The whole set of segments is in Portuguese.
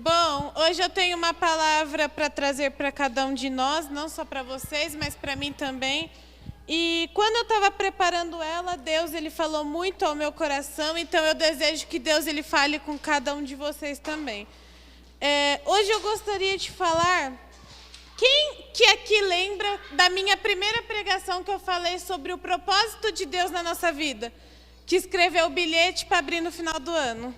Bom, hoje eu tenho uma palavra para trazer para cada um de nós, não só para vocês, mas para mim também. E quando eu estava preparando ela, Deus ele falou muito ao meu coração, então eu desejo que Deus ele fale com cada um de vocês também. Hoje eu gostaria de falar, quem que aqui lembra da minha primeira pregação que eu falei sobre o propósito de Deus na nossa vida? Que escreveu o bilhete para abrir no final do ano.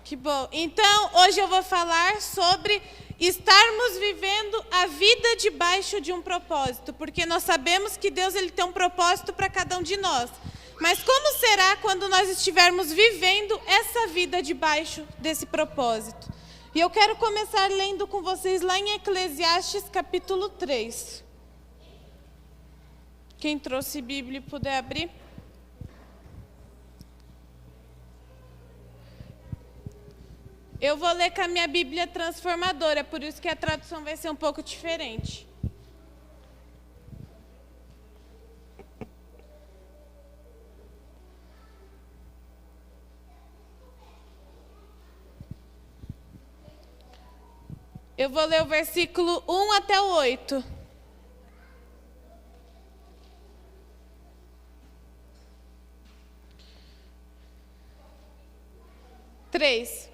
Que bom. Então, hoje eu vou falar sobre estarmos vivendo a vida debaixo de um propósito, porque nós sabemos que Deus ele tem um propósito para cada um de nós. Mas como será quando nós estivermos vivendo essa vida debaixo desse propósito? E eu quero começar lendo com vocês lá em Eclesiastes capítulo 3. Quem trouxe Bíblia e puder abrir. Eu vou ler com a minha Bíblia transformadora, por isso que a tradução vai ser um pouco diferente. Eu vou ler o versículo 1 até o 8. Três.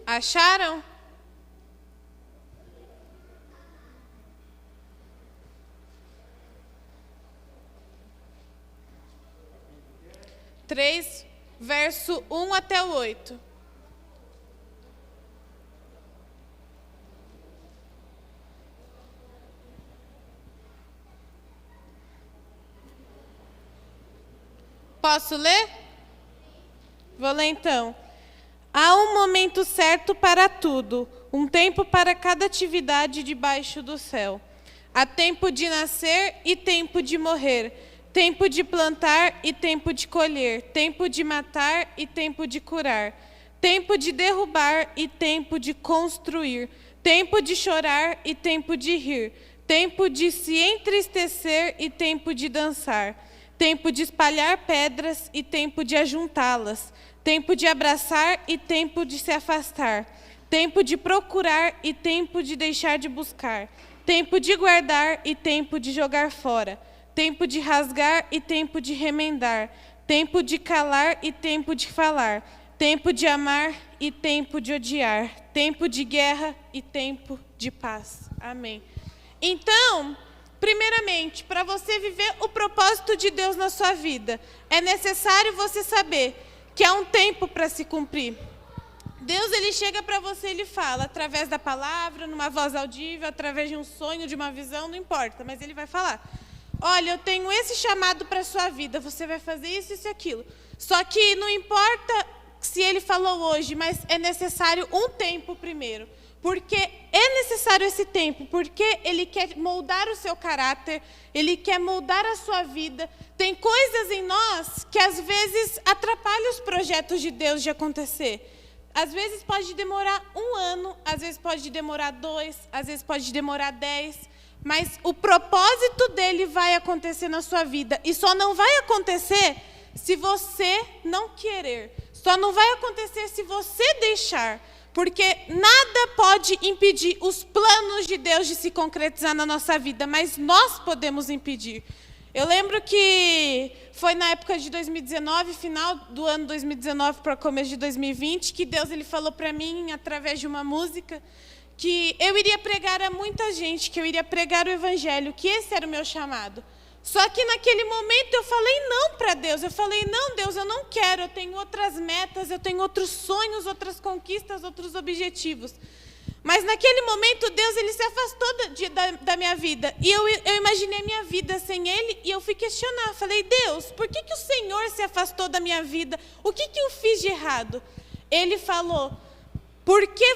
Acharam? Três, verso 1 até o 8. Posso ler? Vou ler então. Há um momento certo para tudo, um tempo para cada atividade debaixo do céu. Há tempo de nascer e tempo de morrer, tempo de plantar e tempo de colher, tempo de matar e tempo de curar, tempo de derrubar e tempo de construir, tempo de chorar e tempo de rir, tempo de se entristecer e tempo de dançar, tempo de espalhar pedras e tempo de ajuntá-las, tempo de abraçar e tempo de se afastar, tempo de procurar e tempo de deixar de buscar, tempo de guardar e tempo de jogar fora, tempo de rasgar e tempo de remendar, tempo de calar e tempo de falar, tempo de amar e tempo de odiar, tempo de guerra e tempo de paz. Amém. Então, primeiramente, para você viver o propósito de Deus na sua vida, é necessário você saber que há um tempo para se cumprir. Deus ele chega para você e ele fala, através da palavra, numa voz audível, através de um sonho, de uma visão, não importa, mas ele vai falar. Olha, eu tenho esse chamado para a sua vida, você vai fazer isso, isso e aquilo. Só que não importa se ele falou hoje, mas é necessário um tempo primeiro. Porque é necessário esse tempo, porque ele quer moldar o seu caráter, ele quer moldar a sua vida. Tem coisas em nós que às vezes atrapalham os projetos de Deus de acontecer. Às vezes pode demorar 1 ano, às vezes pode demorar 2, às vezes pode demorar 10. Mas o propósito dele vai acontecer na sua vida. E só não vai acontecer se você não querer. Só não vai acontecer se você deixar. Porque nada pode impedir os planos de Deus de se concretizar na nossa vida, mas nós podemos impedir. Eu lembro que foi na época de 2019, final do ano 2019 para começo de 2020, que Deus ele falou para mim, através de uma música, que eu iria pregar a muita gente, que eu iria pregar o Evangelho, que esse era o meu chamado. Só que naquele momento eu falei não para Deus, eu falei, não Deus, eu não quero, eu tenho outras metas, eu tenho outros sonhos, outras conquistas, outros objetivos. Mas naquele momento Deus ele se afastou da minha vida, e eu imaginei minha vida sem Ele, e eu fui questionar, falei, Deus, por que o Senhor se afastou da minha vida? O que eu fiz de errado? Ele falou, por que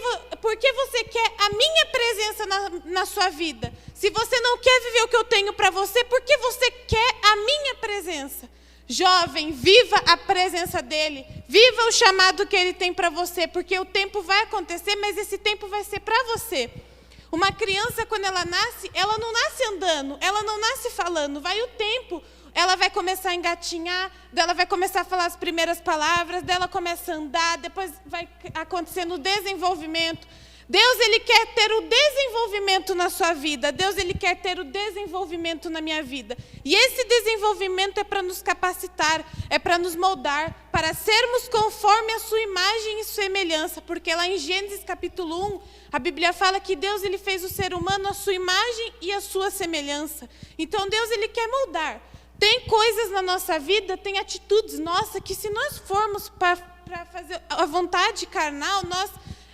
você quer a minha presença na sua vida? Se você não quer viver o que eu tenho para você, por que você quer a minha presença? Jovem, viva a presença dele, viva o chamado que ele tem para você, porque o tempo vai acontecer, mas esse tempo vai ser para você. Uma criança, quando ela nasce, ela não nasce andando, ela não nasce falando, vai o tempo. ela vai começar a engatinhar, ela vai começar a falar as primeiras palavras, dela começa a andar, depois vai acontecendo o desenvolvimento. Deus, Ele quer ter o desenvolvimento na sua vida. Deus, Ele quer ter o desenvolvimento na minha vida. E esse desenvolvimento é para nos capacitar, é para nos moldar, para sermos conforme a sua imagem e semelhança. Porque lá em Gênesis capítulo 1, a Bíblia fala que Deus, Ele fez o ser humano à sua imagem e à sua semelhança. Então Deus, Ele quer moldar. Tem coisas na nossa vida, tem atitudes nossas, que se nós formos para fazer a vontade carnal, nós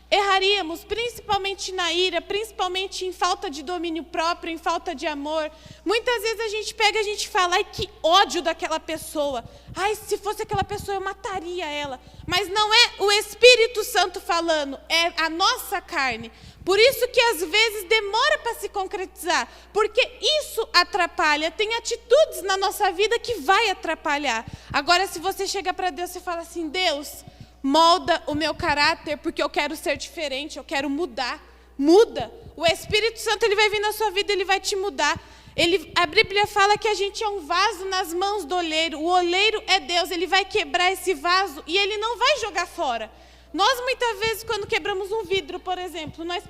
erraríamos, principalmente na ira, principalmente em falta de domínio próprio, em falta de amor. Muitas vezes a gente pega e a gente fala, ai, que ódio daquela pessoa. Ai, se fosse aquela pessoa, eu mataria ela. Mas não é o Espírito Santo falando, é a nossa carne. Por isso que às vezes demora para se concretizar, porque isso atrapalha. Tem atitudes na nossa vida que vai atrapalhar. Agora, se você chega para Deus e fala assim, Deus, molda o meu caráter, porque eu quero ser diferente, eu quero mudar. Muda. O Espírito Santo, ele vai vir na sua vida, ele vai te mudar. A Bíblia fala que a gente é um vaso nas mãos do oleiro. O oleiro é Deus, ele vai quebrar esse vaso e ele não vai jogar fora. Nós, muitas vezes, quando quebramos um vidro, por exemplo, nós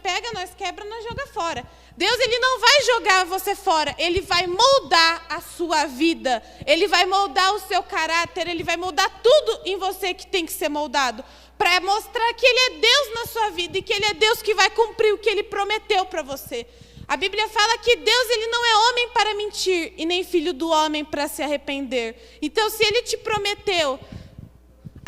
quebra, nós joga fora. Deus, ele não vai jogar você fora, ele vai moldar a sua vida, ele vai moldar o seu caráter, ele vai moldar tudo em você que tem que ser moldado, para mostrar que ele é Deus na sua vida e que ele é Deus que vai cumprir o que ele prometeu para você. A Bíblia fala que Deus, ele não é homem para mentir e nem filho do homem para se arrepender. Então, se ele te prometeu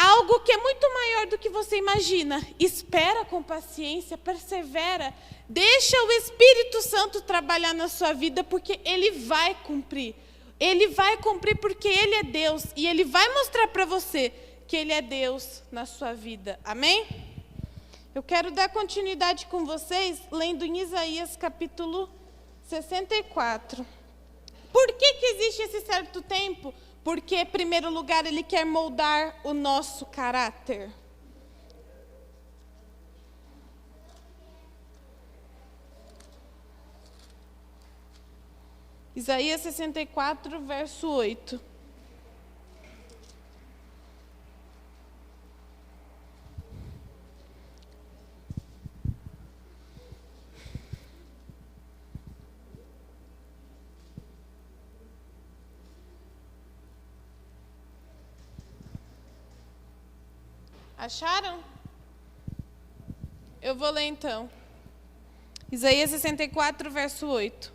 algo que é muito maior do que você imagina, espera com paciência, persevera, deixa o Espírito Santo trabalhar na sua vida, porque ele vai cumprir. Ele vai cumprir porque ele é Deus, e ele vai mostrar para você que ele é Deus na sua vida. Amém? Eu quero dar continuidade com vocês, lendo em Isaías capítulo 64. Por que existe esse certo tempo? Porque, em primeiro lugar, ele quer moldar o nosso caráter. Isaías 64, verso 8. Acharam? Eu vou ler então. Isaías 64, verso 8.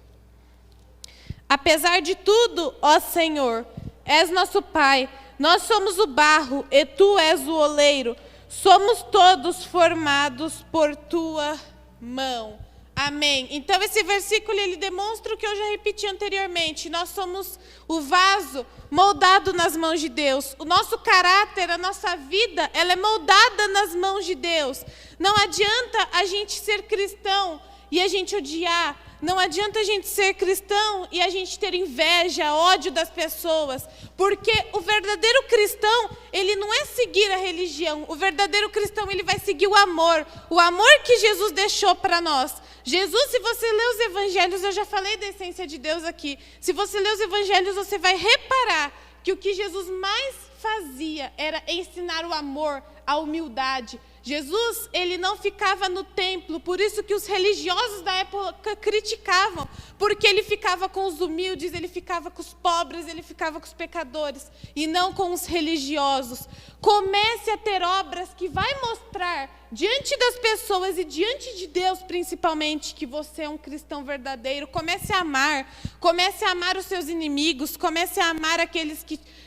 Apesar de tudo, ó Senhor, és nosso Pai, nós somos o barro e tu és o oleiro, somos todos formados por tua mão. Amém. Então esse versículo ele demonstra o que eu já repeti anteriormente. Nós somos o vaso moldado nas mãos de Deus. O nosso caráter, a nossa vida, ela é moldada nas mãos de Deus. Não adianta a gente ser cristão e a gente odiar. Não adianta a gente ser cristão e a gente ter inveja, ódio das pessoas. Porque o verdadeiro cristão, ele não é seguir a religião. O verdadeiro cristão, ele vai seguir o amor. O amor que Jesus deixou para nós. Jesus, se você ler os evangelhos, eu já falei da essência de Deus aqui. Se você ler os evangelhos, você vai reparar que o que Jesus mais fazia era ensinar o amor, a humildade. Jesus, ele não ficava no templo, por isso que os religiosos da época criticavam, porque ele ficava com os humildes, ele ficava com os pobres, ele ficava com os pecadores, e não com os religiosos. Comece a ter obras que vai mostrar, diante das pessoas e diante de Deus principalmente, que você é um cristão verdadeiro. Comece a amar os seus inimigos, comece a amar aqueles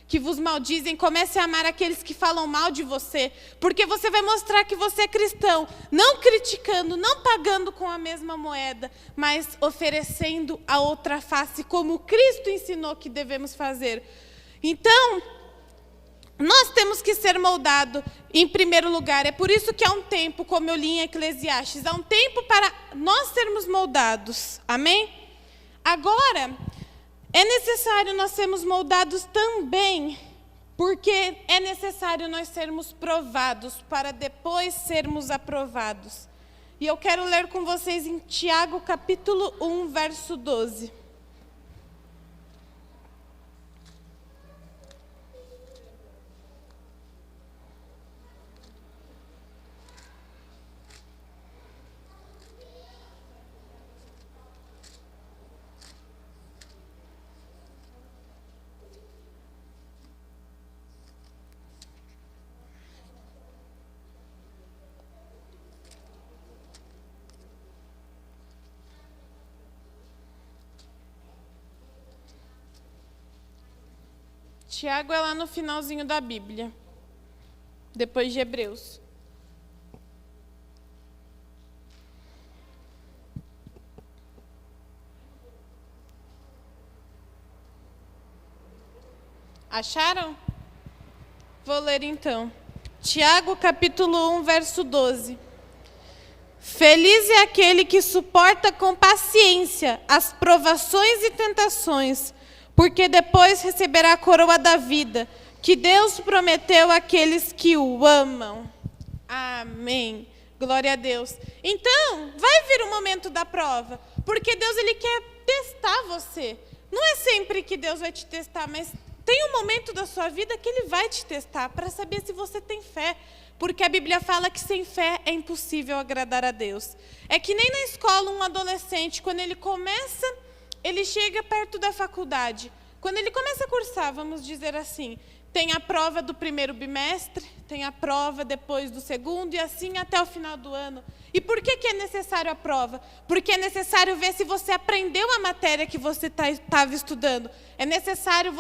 que vos maldizem, comece a amar aqueles que falam mal de você, porque você vai mostrar que você é cristão, não criticando, não pagando com a mesma moeda, mas oferecendo a outra face, como Cristo ensinou que devemos fazer. Então, nós temos que ser moldados em primeiro lugar. É por isso que há um tempo, como eu li em Eclesiastes, há um tempo para nós sermos moldados. Amém? Agora, é necessário nós sermos moldados também, porque é necessário nós sermos provados para depois sermos aprovados. E eu quero ler com vocês em Tiago capítulo 1, verso 12. Tiago é lá no finalzinho da Bíblia, depois de Hebreus. Acharam? Vou ler então. Tiago, capítulo 1, verso 12. Feliz é aquele que suporta com paciência as provações e tentações, porque depois receberá a coroa da vida, que Deus prometeu àqueles que o amam. Amém. Glória a Deus. Então, vai vir o momento da prova, porque Deus ele quer testar você. Não é sempre que Deus vai te testar, mas tem um momento da sua vida que Ele vai te testar para saber se você tem fé. Porque a Bíblia fala que sem fé é impossível agradar a Deus. É que nem na escola um adolescente, quando ele chega perto da faculdade. Quando ele começa a cursar, vamos dizer assim, tem a prova do primeiro bimestre, tem a prova depois do segundo e assim até o final do ano. E por que é necessário a prova? Porque é necessário ver se você aprendeu a matéria que você estava estudando. É necessário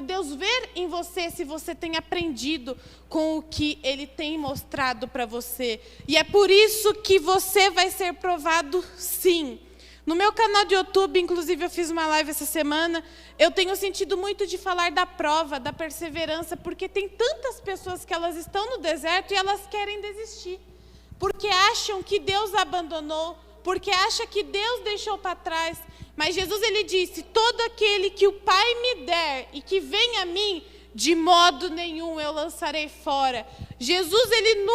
Deus ver em você se você tem aprendido com o que Ele tem mostrado para você. E é por isso que você vai ser provado sim. No meu canal de YouTube, inclusive eu fiz uma live essa semana, eu tenho sentido muito de falar da prova, da perseverança, porque tem tantas pessoas que elas estão no deserto e elas querem desistir. Porque acham que Deus abandonou, porque acham que Deus deixou para trás. Mas Jesus ele disse, todo aquele que o Pai me der e que vem a mim, de modo nenhum eu lançarei fora. Jesus ele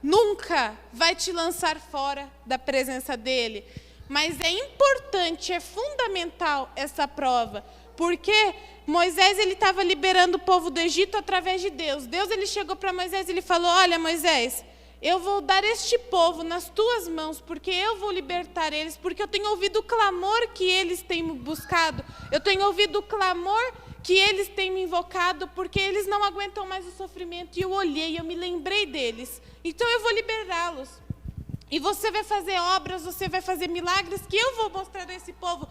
nunca vai te lançar fora da presença dele. Mas é importante, é fundamental essa prova, porque Moisés ele estava liberando o povo do Egito através de Deus. Deus ele chegou para Moisés e ele falou, olha Moisés, eu vou dar este povo nas tuas mãos, porque eu vou libertar eles, porque eu tenho ouvido o clamor que eles têm buscado, eu tenho ouvido o clamor que eles têm me invocado, porque eles não aguentam mais o sofrimento. E eu olhei, eu me lembrei deles, então eu vou liberá-los. E você vai fazer obras, você vai fazer milagres, que eu vou mostrar a esse povo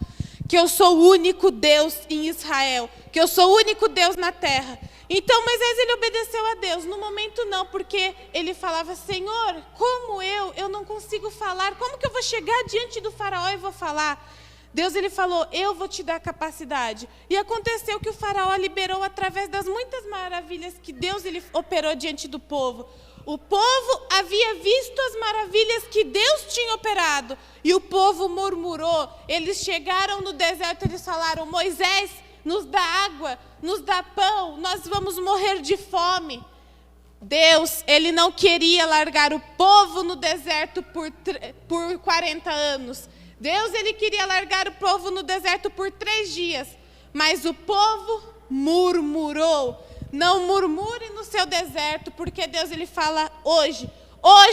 que eu sou o único Deus em Israel, que eu sou o único Deus na terra. Então Moisés ele obedeceu a Deus, no momento não, porque ele falava, Senhor, como eu não consigo falar, como que eu vou chegar diante do faraó e vou falar? Deus ele falou, eu vou te dar capacidade. E aconteceu que o faraó liberou através das muitas maravilhas que Deus ele operou diante do povo. O povo havia visto as maravilhas que Deus tinha operado. E o povo murmurou. Eles chegaram no deserto e eles falaram, Moisés, nos dá água, nos dá pão, nós vamos morrer de fome. Deus, ele não queria largar o povo no deserto por 40 anos. Deus, ele queria largar o povo no deserto por 3 dias. Mas o povo murmurou. Não murmure no seu deserto, porque Deus ele fala hoje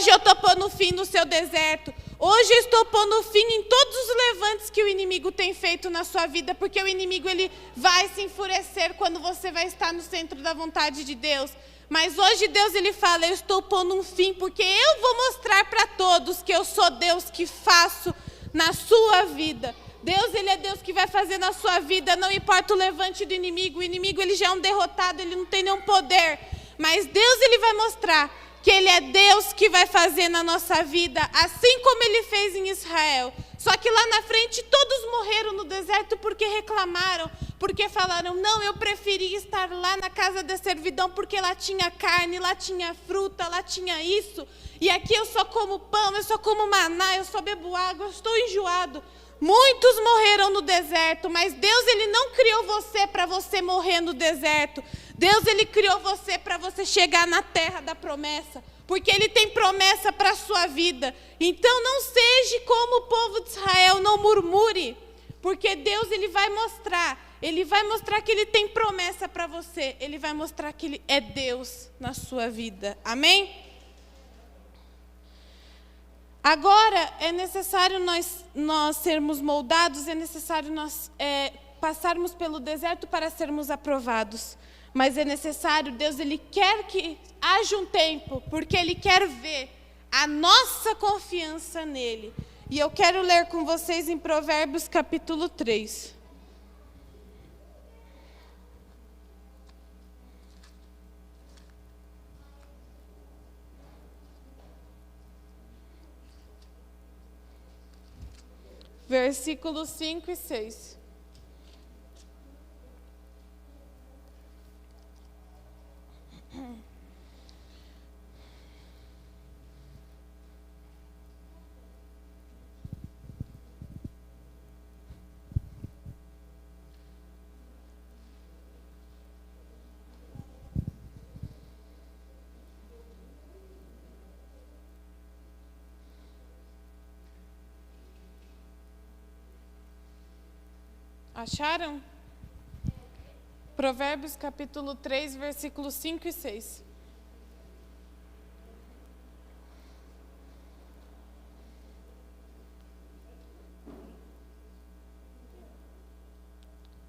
eu estou pondo fim no seu deserto. Hoje eu estou pondo fim em todos os levantes que o inimigo tem feito na sua vida, porque o inimigo ele vai se enfurecer quando você vai estar no centro da vontade de Deus. Mas hoje Deus ele fala, eu estou pondo um fim, porque eu vou mostrar para todos que eu sou Deus que faço na sua vida. Deus, ele é Deus que vai fazer na sua vida, não importa o levante do inimigo. O inimigo, ele já é um derrotado, ele não tem nenhum poder. Mas Deus, ele vai mostrar que ele é Deus que vai fazer na nossa vida, assim como ele fez em Israel. Só que lá na frente, todos morreram no deserto porque reclamaram, porque falaram, não, eu preferia estar lá na casa da servidão, porque lá tinha carne, lá tinha fruta, lá tinha isso. E aqui eu só como pão, eu só como maná, eu só bebo água, eu estou enjoado. Muitos morreram no deserto, mas Deus ele não criou você para você morrer no deserto. Deus ele criou você para você chegar na terra da promessa, porque ele tem promessa para a sua vida. Então não seja como o povo de Israel, não murmure, porque Deus ele vai mostrar que ele tem promessa para você, ele vai mostrar que ele é Deus na sua vida. Amém? Agora, é necessário nós sermos moldados, é necessário nós passarmos pelo deserto para sermos aprovados. Mas é necessário, Deus ele quer que haja um tempo, porque Ele quer ver a nossa confiança nele. E eu quero ler com vocês em Provérbios capítulo 3. versículos 5 e 6. Acharam? Provérbios capítulo 3, versículos 5 e 6.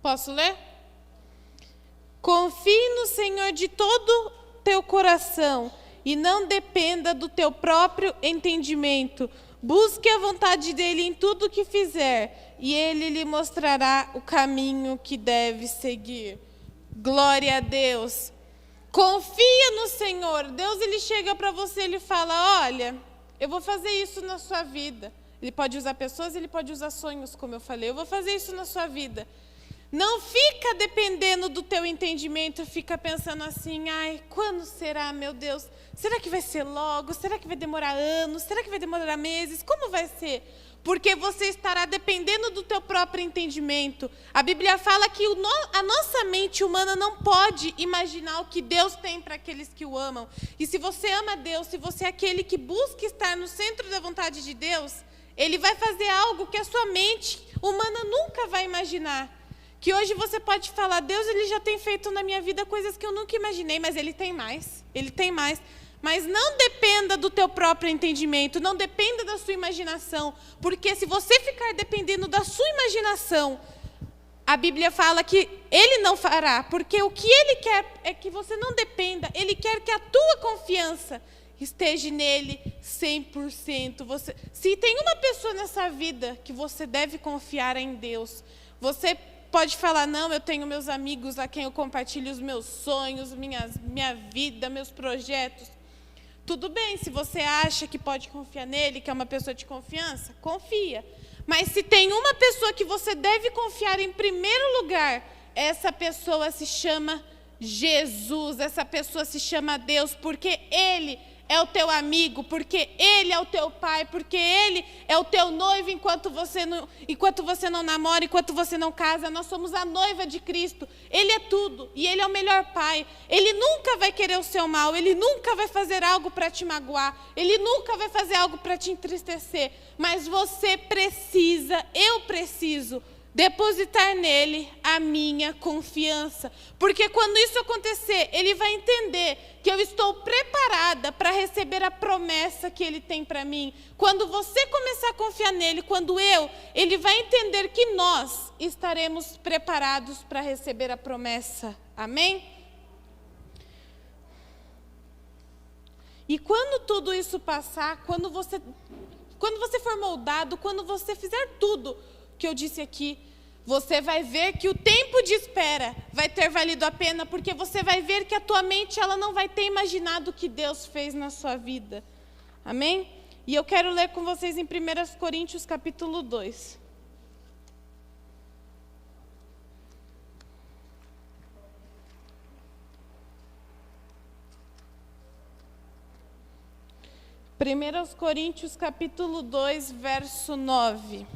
Posso ler? Confie no Senhor de todo teu coração e não dependa do teu próprio entendimento. Busque a vontade dele em tudo o que fizer, e ele lhe mostrará o caminho que deve seguir. Glória a Deus. Confia no Senhor. Deus, ele chega para você, ele fala: olha, eu vou fazer isso na sua vida. Ele pode usar pessoas, ele pode usar sonhos, como eu falei. Eu vou fazer isso na sua vida. Não fica dependendo do teu entendimento, fica pensando assim: ai, quando será, meu Deus? Será que vai ser logo? Será que vai demorar anos? Será que vai demorar meses? Como vai ser? Porque você estará dependendo do teu próprio entendimento. A Bíblia fala que a nossa mente humana não pode imaginar o que Deus tem para aqueles que o amam. E se você ama Deus, se você é aquele que busca estar no centro da vontade de Deus, Ele vai fazer algo que a sua mente humana nunca vai imaginar. Que hoje você pode falar: Deus, ele já tem feito na minha vida coisas que eu nunca imaginei, mas ele tem mais. Ele tem mais. Mas não dependa do teu próprio entendimento, não dependa da sua imaginação, porque se você ficar dependendo da sua imaginação, a Bíblia fala que ele não fará, porque o que ele quer é que você não dependa, ele quer que a tua confiança esteja nele 100%. Se tem uma pessoa nessa vida que você deve confiar em Deus, você pode falar: não, eu tenho meus amigos a quem eu compartilho os meus sonhos, minha vida, meus projetos. Tudo bem, se você acha que pode confiar nele, que é uma pessoa de confiança, confia. Mas se tem uma pessoa que você deve confiar em primeiro lugar, essa pessoa se chama Jesus, essa pessoa se chama Deus, porque Ele é o teu amigo, porque Ele é o teu pai, porque Ele é o teu noivo enquanto você não namora, enquanto você não casa. Nós somos a noiva de Cristo. Ele é tudo e Ele é o melhor pai. Ele nunca vai querer o seu mal, Ele nunca vai fazer algo para te magoar, Ele nunca vai fazer algo para te entristecer. Mas você precisa, eu preciso depositar nele a minha confiança. Porque quando isso acontecer, ele vai entender que eu estou preparada para receber a promessa que ele tem para mim. Quando você começar a confiar nele, ele vai entender que nós estaremos preparados para receber a promessa. Amém? E quando tudo isso passar, quando você for moldado, quando você fizer tudo que eu disse aqui, você vai ver que o tempo de espera vai ter valido a pena, porque você vai ver que a tua mente ela não vai ter imaginado o que Deus fez na sua vida. Amém? E eu quero ler com vocês em 1 Coríntios capítulo 2. Primeiros Coríntios capítulo 2, verso 9.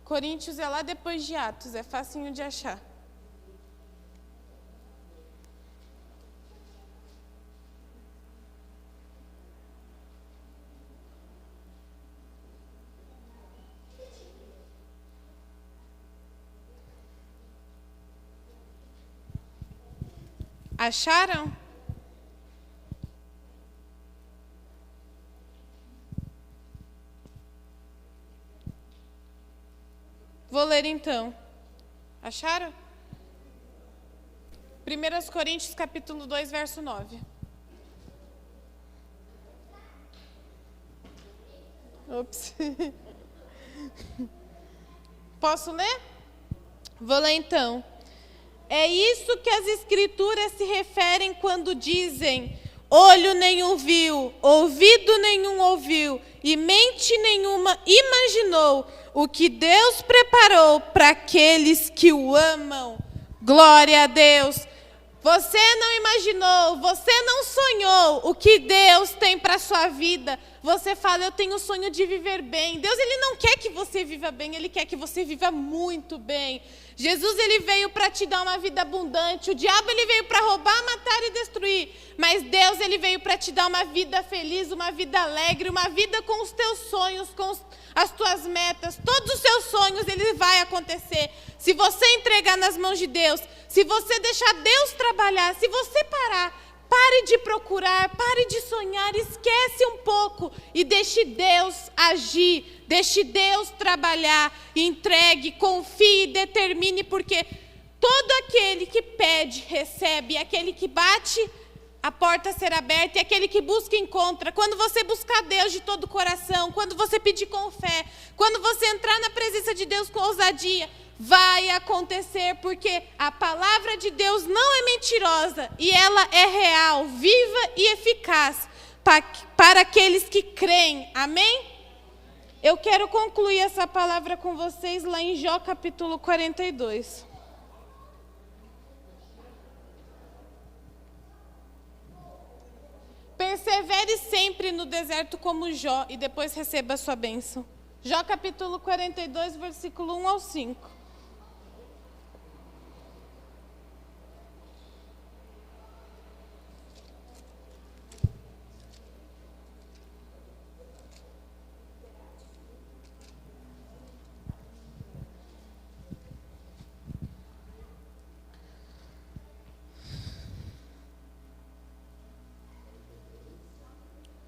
Coríntios é lá depois de Atos, é facinho de achar. Acharam? Vou ler então. Acharam? 1 Coríntios capítulo 2, verso 9. Ops. Posso ler? Vou ler então. É isso que as Escrituras se referem quando dizem: olho nenhum viu, ouvido nenhum ouviu, e mente nenhuma imaginou o que Deus preparou para aqueles que o amam. Glória a Deus. Você não imaginou, você não sonhou o que Deus tem para a sua vida. Você fala, eu tenho o sonho de viver bem. Deus, Ele não quer que você viva bem, Ele quer que você viva muito bem. Jesus, Ele veio para te dar uma vida abundante. O diabo, ele veio para roubar, matar e destruir. Mas Deus, Ele veio para te dar uma vida feliz, uma vida alegre, uma vida com os teus sonhos, com as tuas metas. Todos os seus sonhos, Ele vai acontecer. Se você entregar nas mãos de Deus, se você deixar Deus trabalhar, se você parar, pare de procurar, pare de sonhar, esquece um pouco e deixe Deus agir, deixe Deus trabalhar, entregue, confie, determine, porque todo aquele que pede, recebe, e aquele que bate, a porta será aberta, e aquele que busca, encontra. Quando você buscar Deus de todo o coração, quando você pedir com fé, quando você entrar na presença de Deus com ousadia, vai acontecer, porque a palavra de Deus não é mentirosa e ela é real, viva e eficaz para aqueles que creem. Amém? Eu quero concluir essa palavra com vocês lá em Jó capítulo 42. Persevere sempre no deserto como Jó e depois receba a sua bênção. Jó capítulo 42, versículo 1 ao 5.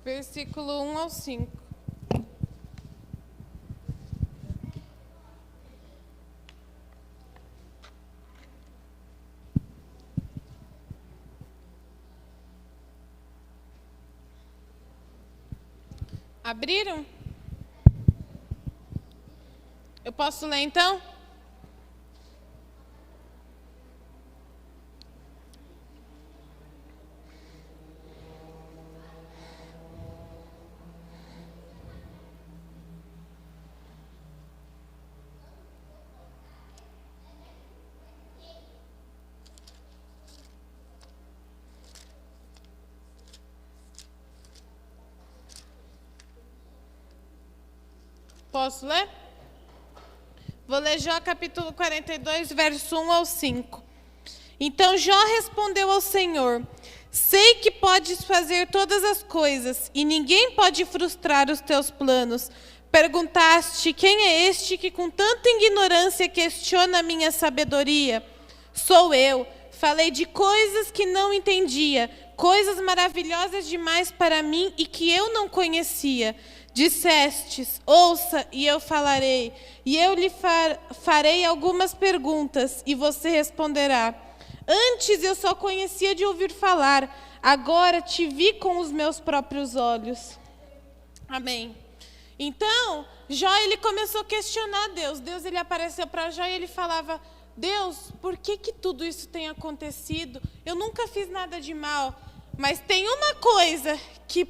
Versículo 1 ao 5. Abriram? Eu posso ler então? Posso ler? Vou ler Jó capítulo 42, verso 1 ao 5. Então Jó respondeu ao Senhor: sei que podes fazer todas as coisas, e ninguém pode frustrar os teus planos. Perguntaste, quem é este que com tanta ignorância questiona a minha sabedoria? Sou eu. Falei de coisas que não entendia, coisas maravilhosas demais para mim e que eu não conhecia. Dissestes, ouça e eu falarei, e eu lhe farei algumas perguntas, e você responderá. Antes eu só conhecia de ouvir falar, agora te vi com os meus próprios olhos. Amém. Então, Jó, ele começou a questionar Deus. Deus, ele apareceu para Jó e ele falava, Deus, por que tudo isso tem acontecido? Eu nunca fiz nada de mal, mas tem uma coisa que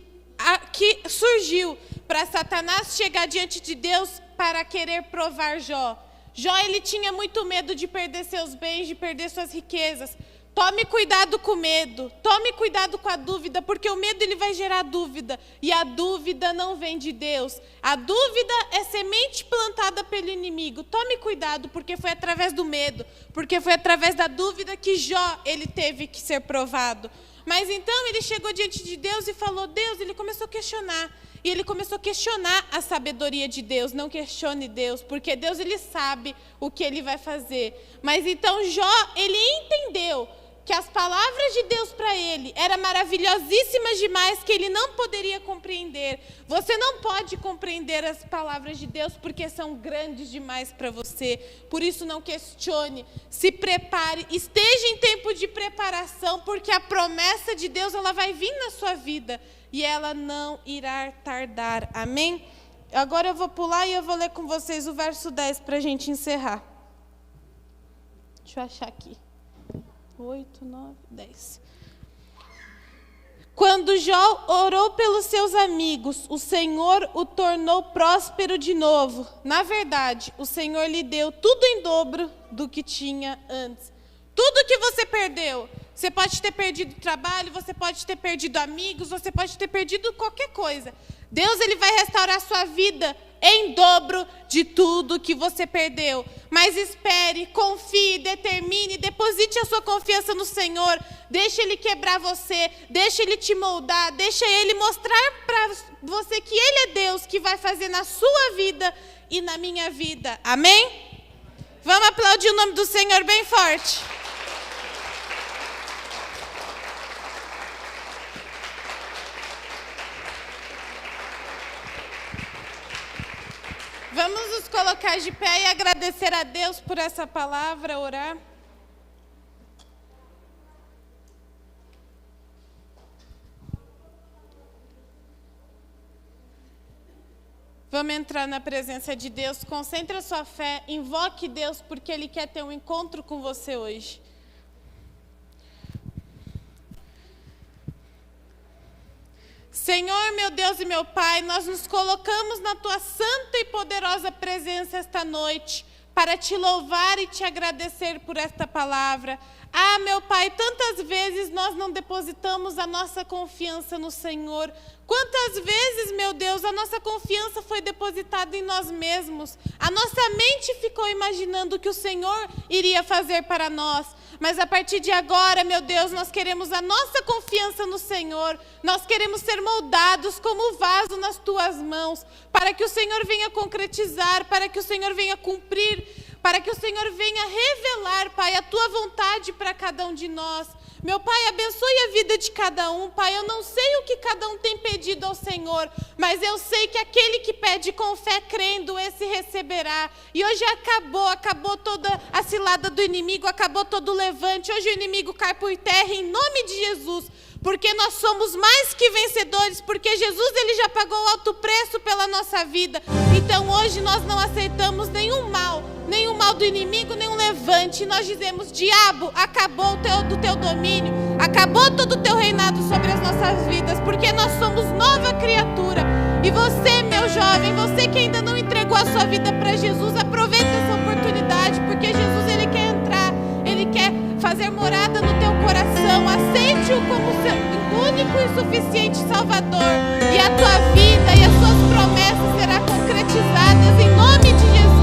surgiu para Satanás chegar diante de Deus para querer provar Jó. Jó, ele tinha muito medo de perder seus bens, de perder suas riquezas. Tome cuidado com o medo, tome cuidado com a dúvida, porque o medo ele vai gerar dúvida, e a dúvida não vem de Deus. A dúvida é semente plantada pelo inimigo. Tome cuidado, porque foi através do medo, porque foi através da dúvida que Jó ele teve que ser provado. Mas então ele chegou diante de Deus e falou, Deus, ele começou a questionar. E ele começou a questionar a sabedoria de Deus. Não questione Deus, porque Deus ele sabe o que ele vai fazer. Mas então Jó, ele entendeu que as palavras de Deus para ele eram maravilhosíssimas demais, que ele não poderia compreender. Você não pode compreender as palavras de Deus porque são grandes demais para você. Por isso não questione, se prepare, esteja em tempo de preparação, porque a promessa de Deus ela vai vir na sua vida e ela não irá tardar. Amém? Agora eu vou pular e eu vou ler com vocês o verso 10 para a gente encerrar. Deixa eu achar aqui. 8, 9, 10. Quando Jó orou pelos seus amigos, o Senhor o tornou próspero de novo. Na verdade, o Senhor lhe deu tudo em dobro do que tinha antes. Tudo que você perdeu. Você pode ter perdido trabalho, você pode ter perdido amigos, você pode ter perdido qualquer coisa. Deus, ele vai restaurar a sua vida em dobro de tudo que você perdeu. Mas espere, confie, determine, deposite a sua confiança no Senhor. Deixe Ele quebrar você, deixe Ele te moldar, deixe Ele mostrar para você que Ele é Deus que vai fazer na sua vida e na minha vida. Amém? Vamos aplaudir o nome do Senhor bem forte. Vamos nos colocar de pé e agradecer a Deus por essa palavra, orar. Vamos entrar na presença de Deus, concentre a sua fé, invoque Deus porque Ele quer ter um encontro com você hoje. Senhor, meu Deus e meu Pai, nós nos colocamos na Tua santa e poderosa presença esta noite para Te louvar e Te agradecer por esta palavra. Ah, meu Pai, tantas vezes nós não depositamos a nossa confiança no Senhor. Quantas vezes, meu Deus, a nossa confiança foi depositada em nós mesmos. A nossa mente ficou imaginando o que o Senhor iria fazer para nós. Mas a partir de agora, meu Deus, nós queremos a nossa confiança no Senhor. Nós queremos ser moldados como vaso nas Tuas mãos, para que o Senhor venha concretizar, para que o Senhor venha cumprir, para que o Senhor venha revelar, Pai, a Tua vontade para cada um de nós. Meu Pai, abençoe a vida de cada um, Pai. Eu não sei o que cada um tem pedido ao Senhor, mas eu sei que aquele que pede com fé, crendo, esse receberá. E hoje acabou toda a cilada do inimigo, acabou todo o levante. Hoje o inimigo cai por terra em nome de Jesus, porque nós somos mais que vencedores, porque Jesus, ele já pagou alto preço pela nossa vida. Então hoje nós não aceitamos nenhum mal do inimigo, nenhum levante. Nós dizemos: diabo, acabou do teu domínio, acabou todo o teu reinado sobre as nossas vidas, porque nós somos nova criatura. E você, meu jovem, você que ainda não entregou a sua vida para Jesus, aproveita essa oportunidade, porque Jesus, ele quer entrar, ele quer fazer morada no teu coração. Aceite-o como seu único e suficiente Salvador, e a tua vida e as suas promessas serão concretizadas em nome de Jesus.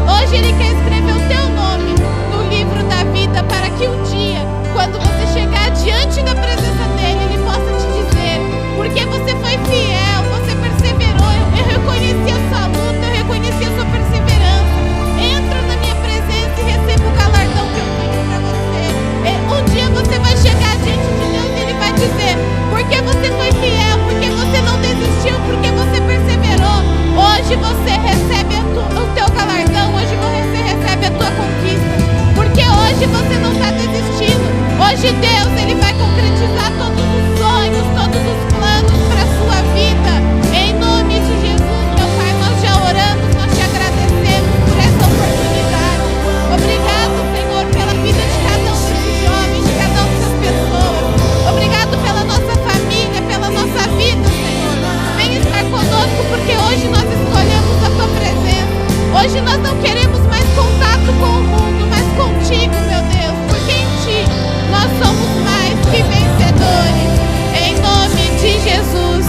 Hoje ele quer escrever o teu nome no livro da vida, para que um dia, quando você chegar diante da presença dele, ele possa te dizer: porque você foi fiel, você perseverou, eu reconheci a sua luta, eu reconheci a sua perseverança. Entra na minha presença e receba o galardão que eu tenho para você. Um dia você vai chegar diante de Deus e ele vai dizer: porque você foi fiel, porque você não desistiu, porque você perseverou. Hoje você recebe o teu galardão, hoje você recebe a tua conquista, porque hoje você não está desistindo. Hoje Deus, ele vai concretizar todos os sonhos, todos os planos para a sua vida. Em nome de Jesus, meu Pai, nós já oramos, nós te agradecemos por essa oportunidade. Obrigado, Senhor, pela vida de cada um desses jovens, de cada uma dessas pessoas. Obrigado pela nossa família, pela nossa vida, Senhor. Vem estar conosco, porque hoje nós escolhemos a tua presença. Hoje nós não queremos mais contato com o mundo, mas contigo, meu Deus, porque em ti nós somos mais que vencedores. Em nome de Jesus.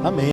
Amém.